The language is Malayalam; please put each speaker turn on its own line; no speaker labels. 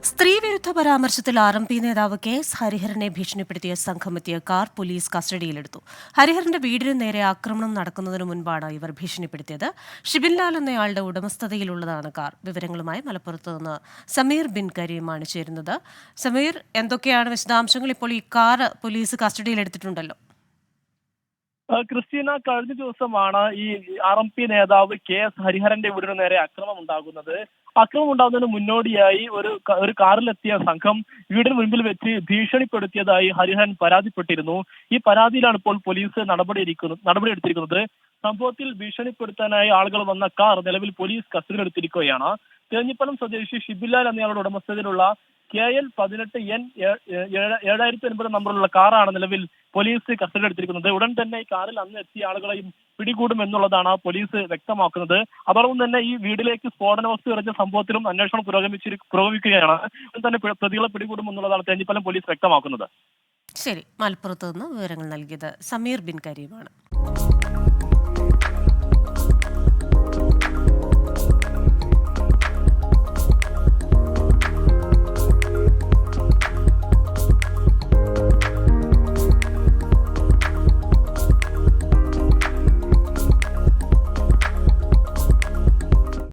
സ്ത്രീവിരുദ്ധ പരാമർശത്തിൽ RMP നേതാവ് KS ഹരിഹരനെ ഭീഷണിപ്പെടുത്തിയ സംഘമെത്തിയ കാർ പോലീസ് കസ്റ്റഡിയിലെടുത്തു. ഹരിഹരന്റെ വീടിന് നേരെ ആക്രമണം നടക്കുന്നതിനു മുൻപാണ് ഇവർ ഭീഷണിപ്പെടുത്തിയത്. ഷിബിൻലാൽ എന്നയാളുടെ ഉടമസ്ഥതയിലുള്ളതാണ് കാർ. വിവരങ്ങളുമായി മലപ്പുറത്ത് നിന്ന് സമീർ ബിൻ കരീമാണ് ചേരുന്നത്. സമീർ, എന്തൊക്കെയാണ് വിശദാംശങ്ങൾ? ഇപ്പോൾ ഈ കാർ പോലീസ് കസ്റ്റഡിയിലെടുത്തിട്ടുണ്ടല്ലോ.
ക്രിസ്റ്റീന, കഴിഞ്ഞ ദിവസമാണ് ഈ RMP നേതാവ് KS ഹരിഹരന്റെ വീടിന് നേരെ അക്രമം ഉണ്ടാകുന്നതിന് മുന്നോടിയായി ഒരു കാറിലെത്തിയ സംഘം വീടിന് മുൻപിൽ വെച്ച് ഭീഷണിപ്പെടുത്തിയതായി ഹരിഹരൻ പരാതിപ്പെട്ടിരുന്നു. ഈ പരാതിയിലാണ് ഇപ്പോൾ പോലീസ് നടപടിയെടുത്തിരിക്കുന്നത്. സംഭവത്തിൽ ഭീഷണിപ്പെടുത്താനായി ആളുകൾ വന്ന കാർ നിലവിൽ പോലീസ് കസ്റ്റഡിയിലെടുത്തിരിക്കുകയാണ്. തേഞ്ഞിപ്പലം സ്വദേശി ഷിബിൻലാൽ എന്നയാളുടെ ഉടമസ്ഥതയിലുള്ള KL 18N 7080 നമ്പറുള്ള കാറാണ് നിലവിൽ പോലീസ് കസ്റ്റഡിയിലെടുത്തിരിക്കുന്നത്. ഉടൻ തന്നെ ഈ കാറിൽ അന്ന് എത്തിയ ആളുകളെയും പിടികൂടുമെന്നുള്ളതാണ് പോലീസ് വ്യക്തമാക്കുന്നത്. അതോടൊപ്പം തന്നെ ഈ വീട്ടിലേക്ക് സ്ഫോടന വസ്തു എറിഞ്ഞ സംഭവത്തിലും അന്വേഷണം പുരോഗമിക്കുകയാണ്. ഉടൻ തന്നെ പ്രതികളെ പിടികൂടുമെന്നുള്ളതാണ് തേഞ്ഞിപ്പലം പോലീസ് വ്യക്തമാക്കുന്നത്.
ശരി, മലപ്പുറത്ത് നിന്ന് വിവരങ്ങൾ നൽകിയത് സമീർ ബിൻ കരീമാണ്.